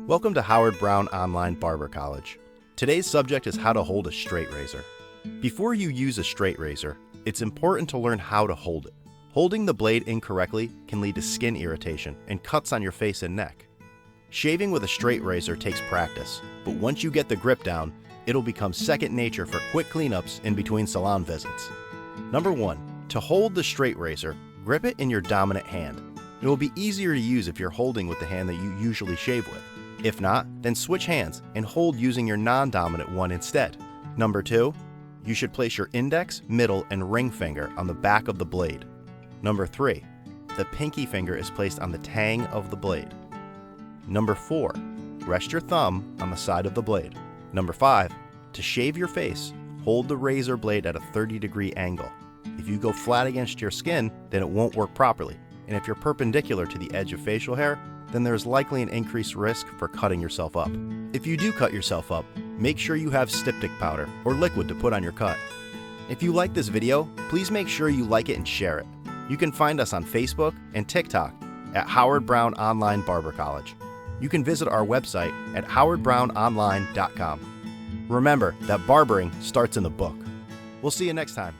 Welcome to Howard Brown Online Barber College. Today's subject is how to hold a straight razor. Before you use a straight razor, it's important to learn how to hold it. Holding the blade incorrectly can lead to skin irritation and cuts on your face and neck. Shaving with a straight razor takes practice, but once you get the grip down, it'll become second nature for quick cleanups in between salon visits. Number 1. To hold the straight razor, grip it in your dominant hand. It will be easier to use if you're holding with the hand that you usually shave with. If not, then switch hands and hold using your non-dominant one instead. Number 2. You should place your index, middle, and ring finger on the back of the blade. Number 3. The pinky finger is placed on the tang of the blade. Number 4. Rest your thumb on the side of the blade. Number 5. To shave your face, hold the razor blade at a 30-degree angle. If you go flat against your skin, then it won't work properly. And if you're perpendicular to the edge of facial hair, then there's likely an increased risk for cutting yourself up. If you do cut yourself up, make sure you have styptic powder or liquid to put on your cut. If you like this video, please make sure you like it and share it. You can find us on Facebook and TikTok at Howard Brown Online Barber College. You can visit our website at howardbrownonline.com. Remember that barbering starts in the book. We'll see you next time.